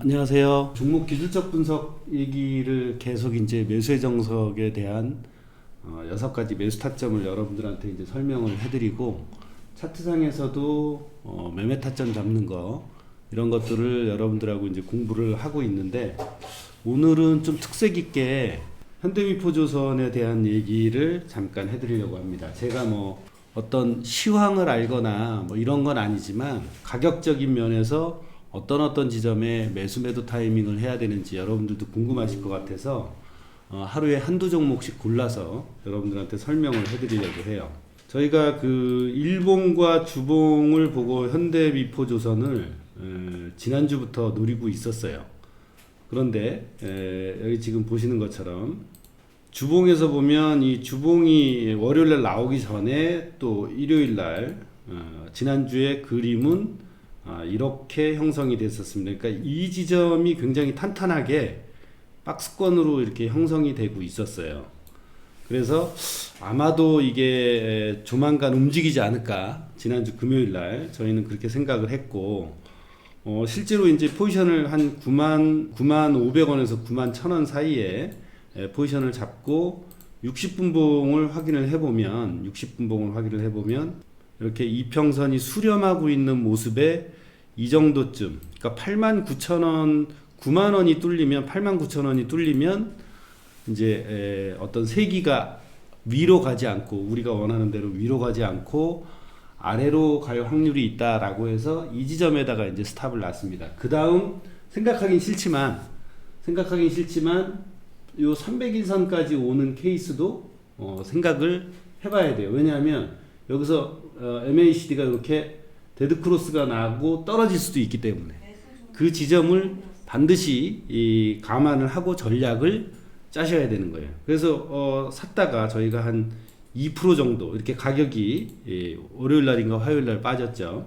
안녕하세요. 종목 기술적 분석 얘기를 계속 이제 매수의 정석에 대한 6가지 매수 타점을 여러분들한테 이제 설명을 해드리고, 차트상에서도 매매 타점 잡는 거, 이런 것들을 여러분들하고 이제 공부를 하고 있는데, 오늘은 좀 특색 있게 현대미포조선에 대한 얘기를 잠깐 해드리려고 합니다. 제가 뭐 어떤 시황을 알거나 뭐 이런 건 아니지만, 가격적인 면에서 어떤 지점에 매수 매도 타이밍을 해야 되는지 여러분들도 궁금하실 것 같아서 하루에 한두 종목씩 골라서 여러분들한테 설명을 해드리려고 해요. 저희가 그 일봉과 주봉을 보고 현대미포조선을 지난주부터 노리고 있었어요. 그런데 여기 지금 보시는 것처럼 주봉에서 보면 이 주봉이 월요일날 나오기 전에 또 일요일날 지난주에 그림은 이렇게 형성이 됐었습니다. 그러니까 이 지점이 굉장히 탄탄하게 박스권으로 이렇게 형성이 되고 있었어요. 그래서 아마도 이게 조만간 움직이지 않을까, 지난주 금요일날 저희는 그렇게 생각을 했고, 실제로 이제 포지션을 한 9,500원에서 91,000원 사이에 포지션을 잡고 60분봉을 확인을 해보면 이렇게 이평선이 수렴하고 있는 모습에 이 정도쯤, 그러니까 89,000원, 90,000원이 뚫리면, 89,000원이 뚫리면 이제 어떤 세기가 위로 가지 않고, 우리가 원하는 대로 위로 가지 않고 아래로 갈 확률이 있다라고 해서 이 지점에다가 이제 스탑을 놨습니다. 그 다음 생각하긴 싫지만 요 300일선까지 오는 케이스도 생각을 해봐야 돼요. 왜냐하면 여기서 MACD가 이렇게 데드크로스가 나고 떨어질 수도 있기 때문에 그 지점을 반드시 감안을 하고 전략을 짜셔야 되는 거예요. 그래서 샀다가 저희가 한 2% 정도 이렇게 가격이 월요일날인가 화요일날 빠졌죠.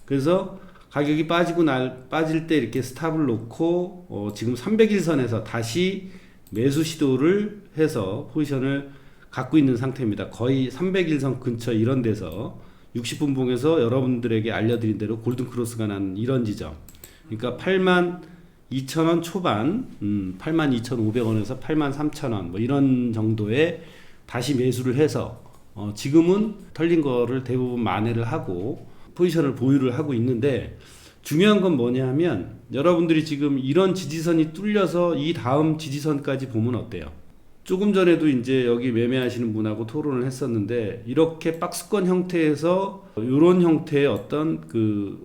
그래서 가격이 빠질 때 이렇게 스탑을 놓고 지금 300일선에서 다시 매수 시도를 해서 포지션을 갖고 있는 상태입니다. 거의 300일선 근처 이런 데서 60분봉에서 여러분들에게 알려드린 대로 골든크로스가 난 이런 지점, 그러니까 82,000원 초반, 82,500원에서 83,000원 뭐 이런 정도에 다시 매수를 해서 지금은 털린 거를 대부분 만회를 하고 포지션을 보유를 하고 있는데, 중요한 건 뭐냐 하면 여러분들이 지금 이런 지지선이 뚫려서 이 다음 지지선까지 보면 어때요? 조금 전에도 이제 여기 매매하시는 분하고 토론을 했었는데, 이렇게 박스권 형태에서 이런 형태의 어떤 그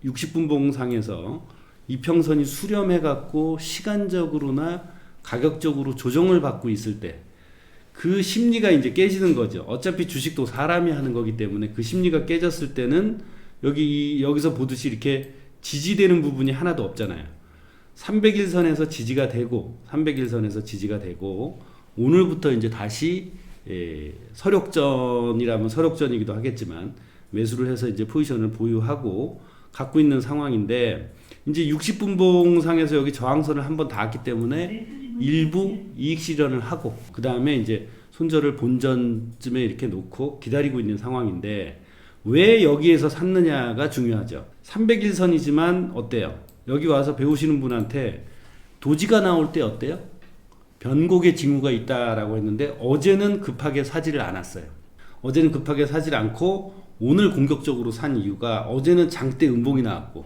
60분봉 상에서 이평선이 수렴해 갖고 시간적으로나 가격적으로 조정을 받고 있을 때 그 심리가 이제 깨지는 거죠. 어차피 주식도 사람이 하는 거기 때문에 그 심리가 깨졌을 때는 여기서 보듯이 이렇게 지지되는 부분이 하나도 없잖아요. 300일선에서 지지가 되고 오늘부터 이제 다시 서력전이라면 서력전이기도 하겠지만 매수를 해서 이제 포지션을 보유하고 갖고 있는 상황인데, 이제 60분봉 상에서 여기 저항선을 한번 닿았기 때문에 일부 이익 실현을 하고 그 다음에 이제 손절을 본전쯤에 이렇게 놓고 기다리고 있는 상황인데, 왜 여기에서 샀느냐가 중요하죠. 300일선이지만 어때요? 여기 와서 배우시는 분한테 도지가 나올 때 어때요? 변곡의 징후가 있다라고 했는데, 어제는 급하게 사지를 않았어요. 어제는 급하게 사지를 않고 오늘 공격적으로 산 이유가, 어제는 장대 음봉이 나왔고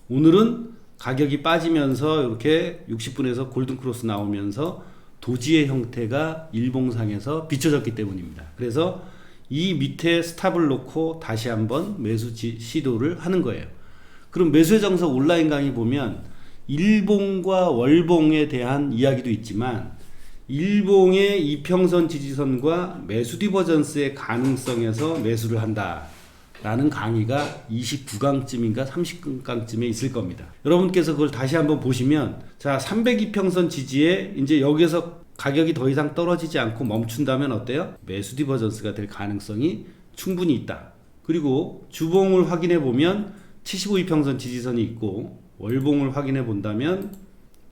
오늘은 가격이 빠지면서 이렇게 60분에서 골든크로스 나오면서 도지의 형태가 일봉상에서 비춰졌기 때문입니다. 그래서 이 밑에 스탑을 놓고 다시 한번 매수 시도를 하는 거예요. 그럼 매수의 정석 온라인 강의 보면 일봉과 월봉에 대한 이야기도 있지만, 일봉의 이평선 지지선과 매수 디버전스의 가능성에서 매수를 한다 라는 강의가 29강쯤인가 30강쯤에 있을 겁니다. 여러분께서 그걸 다시 한번 보시면, 자, 302평선 지지에 이제 여기서 가격이 더 이상 떨어지지 않고 멈춘다면 어때요? 매수 디버전스가 될 가능성이 충분히 있다. 그리고 주봉을 확인해 보면 75이평선 지지선이 있고, 월봉을 확인해 본다면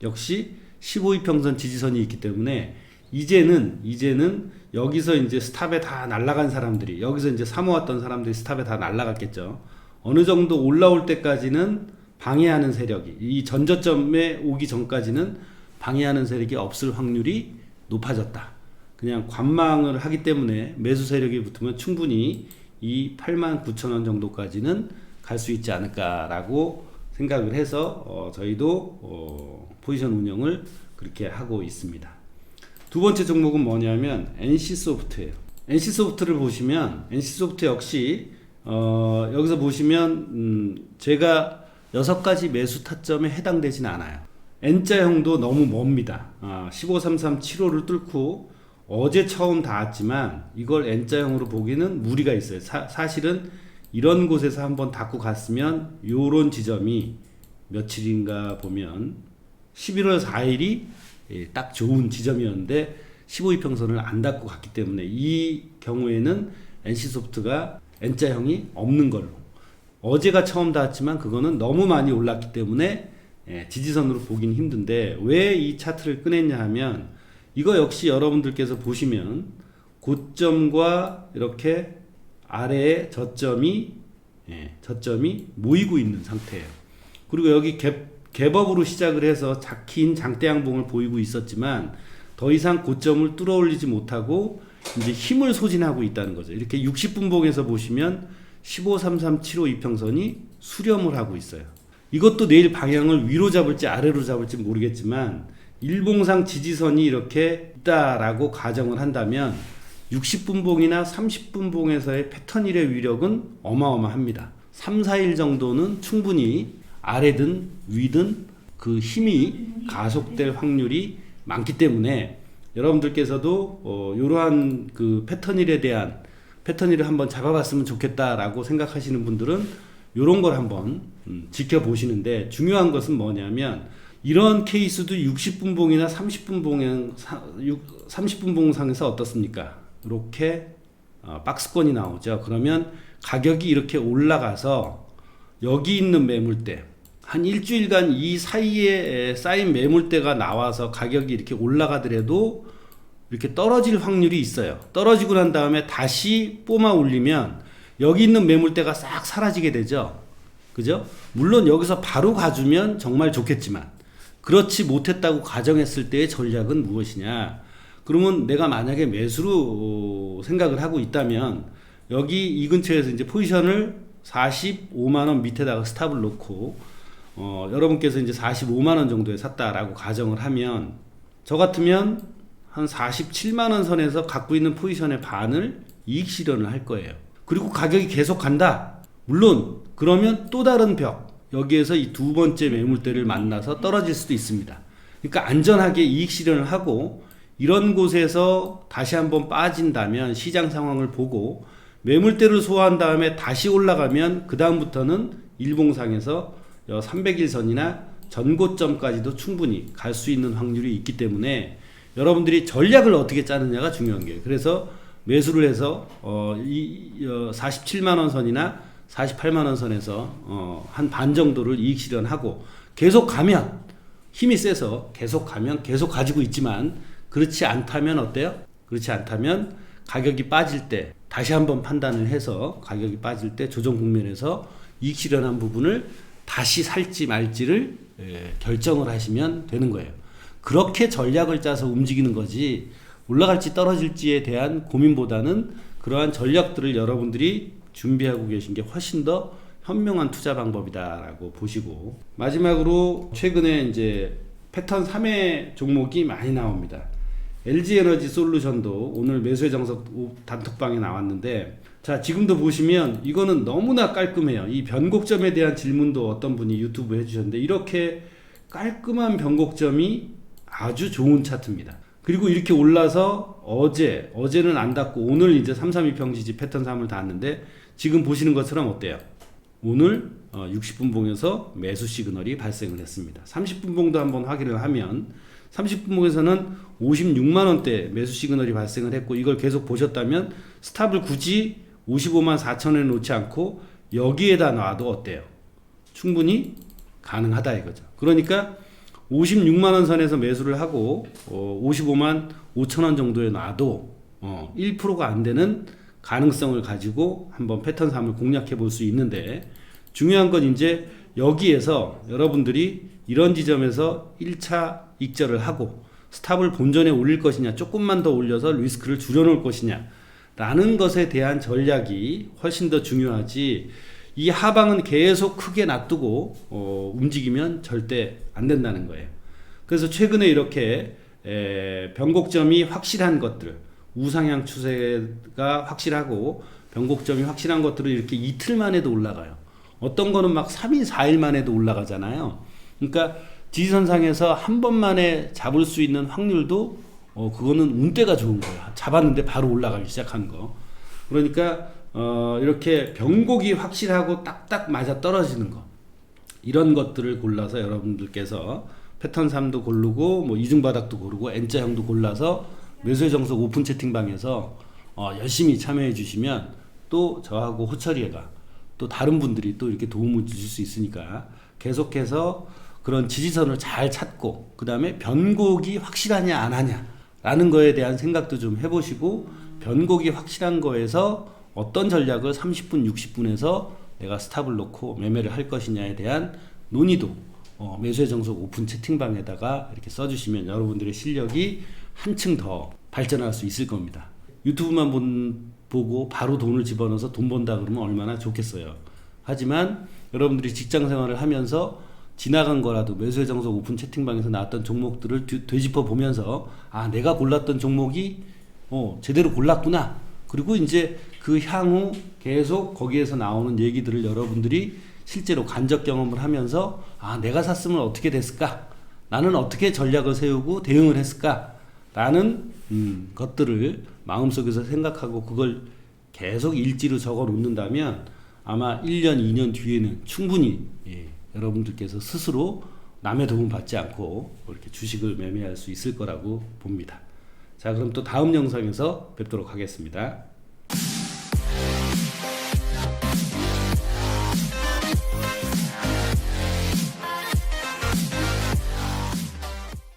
역시 15이평선 지지선이 있기 때문에 이제는 여기서 이제 스탑에 다 날아간 사람들이, 여기서 이제 사모았던 사람들이 스탑에 다 날아갔겠죠. 어느 정도 올라올 때까지는 방해하는 세력이 이 전저점에 오기 전까지는 방해하는 세력이 없을 확률이 높아졌다. 그냥 관망을 하기 때문에 매수 세력이 붙으면 충분히 이 89,000원 정도까지는 갈 수 있지 않을까라고 생각을 해서 저희도 포지션 운영을 그렇게 하고 있습니다. 두 번째 종목은 뭐냐면 NC소프트예요. NC소프트를 보시면 NC소프트 역시 여기서 보시면 제가 6가지 매수 타점에 해당되진 않아요. N자형도 너무 멉니다. 15337호를 뚫고 어제 처음 닿았지만 이걸 N자형으로 보기는 무리가 있어요. 사실은 이런 곳에서 한번 닿고 갔으면 요런 지점이 며칠인가 보면 11월 4일이 딱 좋은 지점이었는데 15이평선을 안 닿고 갔기 때문에 이 경우에는 NC소프트가 N자형이 없는 걸로, 어제가 처음 닿았지만 그거는 너무 많이 올랐기 때문에 지지선으로 보긴 힘든데 왜 이 차트를 꺼냈냐 하면 이거 역시 여러분들께서 보시면 고점과 이렇게 아래에 저점이 모이고 있는 상태예요. 그리고 여기 갭업으로 시작을 해서 긴 장대양봉을 보이고 있었지만 더 이상 고점을 뚫어 올리지 못하고 이제 힘을 소진하고 있다는 거죠. 이렇게 60분봉에서 보시면 15337호 이평선이 수렴을 하고 있어요. 이것도 내일 방향을 위로 잡을지 아래로 잡을지 모르겠지만 일봉상 지지선이 이렇게 있다라고 가정을 한다면 60분봉이나 30분봉에서의 패턴 1의 위력은 어마어마합니다. 3, 4일 정도는 충분히 아래든 위든 그 힘이 가속될 확률이 많기 때문에 여러분들께서도 이러한 그 패턴 1에 대한 패턴 1을 한번 잡아봤으면 좋겠다라고 생각하시는 분들은 이런 걸 한번 지켜보시는데, 중요한 것은 뭐냐면 이런 케이스도 60분봉이나 30분봉 상에서 어떻습니까? 이렇게 박스권이 나오죠. 그러면 가격이 이렇게 올라가서 여기 있는 매물대, 한 일주일간 이 사이에 쌓인 매물대가 나와서 가격이 이렇게 올라가더라도 이렇게 떨어질 확률이 있어요. 떨어지고 난 다음에 다시 뽀마 올리면 여기 있는 매물대가 싹 사라지게 되죠. 그죠? 물론 여기서 바로 가주면 정말 좋겠지만 그렇지 못했다고 가정했을 때의 전략은 무엇이냐? 그러면 내가 만약에 매수로 생각을 하고 있다면 여기 이 근처에서 이제 포지션을 45만원 밑에다가 스탑을 놓고 여러분께서 이제 45만원 정도에 샀다라고 가정을 하면 저 같으면 한 47만원 선에서 갖고 있는 포지션의 반을 이익 실현을 할 거예요. 그리고 가격이 계속 간다. 물론 그러면 또 다른 벽, 여기에서 이 두 번째 매물대를 만나서 떨어질 수도 있습니다. 그러니까 안전하게 이익 실현을 하고 이런 곳에서 다시 한번 빠진다면 시장 상황을 보고 매물대를 소화한 다음에 다시 올라가면 그 다음부터는 일봉상에서 300일선이나 전고점까지도 충분히 갈 수 있는 확률이 있기 때문에 여러분들이 전략을 어떻게 짜느냐가 중요한 거예요. 그래서 매수를 해서 47만원 선이나 48만원 선에서 한 반 정도를 이익 실현하고 계속 가면 힘이 세서 계속 가면 계속 가지고 있지만, 그렇지 않다면 어때요? 그렇지 않다면 가격이 빠질 때 다시 한번 판단을 해서 가격이 빠질 때 조정 국면에서 이익 실현한 부분을 다시 살지 말지를 결정을 하시면 되는 거예요. 그렇게 전략을 짜서 움직이는 거지 올라갈지 떨어질지에 대한 고민보다는 그러한 전략들을 여러분들이 준비하고 계신 게 훨씬 더 현명한 투자 방법이다라고 보시고, 마지막으로 최근에 이제 패턴 3의 종목이 많이 나옵니다. LG에너지 솔루션도 오늘 매수의 정석 단톡방에 나왔는데, 자 지금도 보시면 이거는 너무나 깔끔해요. 이 변곡점에 대한 질문도 어떤 분이 유튜브에 해주셨는데 이렇게 깔끔한 변곡점이 아주 좋은 차트입니다. 그리고 이렇게 올라서 어제는 안 닿고 오늘 이제 332평 지지 패턴 3을 닿았는데 지금 보시는 것처럼 어때요? 오늘 60분봉에서 매수 시그널이 발생을 했습니다. 30분봉도 한번 확인을 하면 30분봉에서는 56만원대 매수 시그널이 발생을 했고, 이걸 계속 보셨다면 스탑을 굳이 55만 4천원에 놓지 않고 여기에다 놔도 어때요? 충분히 가능하다 이거죠. 그러니까 56만원 선에서 매수를 하고 55만 5천원 정도에 놔도 1%가 안 되는 가능성을 가지고 한번 패턴 3을 공략해 볼 수 있는데, 중요한 건 이제 여기에서 여러분들이 이런 지점에서 1차 익절을 하고 스탑을 본전에 올릴 것이냐, 조금만 더 올려서 리스크를 줄여놓을 것이냐 라는 것에 대한 전략이 훨씬 더 중요하지, 이 하방은 계속 크게 놔두고 움직이면 절대 안 된다는 거예요. 그래서 최근에 이렇게 변곡점이 확실한 것들, 우상향 추세가 확실하고 변곡점이 확실한 것들은 이렇게 이틀 만에도 올라가요. 어떤 거는 막 3일, 4일 만에도 올라가잖아요. 그러니까 지지선상에서 한 번만에 잡을 수 있는 확률도 그거는 운때가 좋은 거예요. 잡았는데 바로 올라가기 시작한 거. 그러니까 이렇게 변곡이 확실하고 딱딱 맞아 떨어지는 거, 이런 것들을 골라서 여러분들께서 패턴 3도 고르고 뭐 이중바닥도 고르고 N자형도 골라서 매수의 정석 오픈 채팅방에서 열심히 참여해 주시면 또 저하고 호철이가 또 다른 분들이 또 이렇게 도움을 주실 수 있으니까 계속해서 그런 지지선을 잘 찾고, 그 다음에 변곡이 확실하냐 안 하냐 라는 거에 대한 생각도 좀 해보시고, 변곡이 확실한 거에서 어떤 전략을 30분 60분에서 내가 스탑을 놓고 매매를 할 것이냐에 대한 논의도 매수의 정석 오픈 채팅방에다가 이렇게 써주시면 여러분들의 실력이 한층 더 발전할 수 있을 겁니다. 유튜브만 보고 바로 돈을 집어넣어서 돈 번다 그러면 얼마나 좋겠어요. 하지만 여러분들이 직장 생활을 하면서 지나간 거라도 매수의 정석 오픈 채팅방에서 나왔던 종목들을 되짚어 보면서, 아, 내가 골랐던 종목이 제대로 골랐구나. 그리고 이제 그 향후 계속 거기에서 나오는 얘기들을 여러분들이 실제로 간접 경험을 하면서, 아, 내가 샀으면 어떻게 됐을까? 나는 어떻게 전략을 세우고 대응을 했을까? 라는 것들을 마음속에서 생각하고 그걸 계속 일지로 적어 놓는다면 아마 1년, 2년 뒤에는 충분히 여러분들께서 스스로 남의 도움 받지 않고 이렇게 주식을 매매할 수 있을 거라고 봅니다. 자, 그럼 또 다음 영상에서 뵙도록 하겠습니다.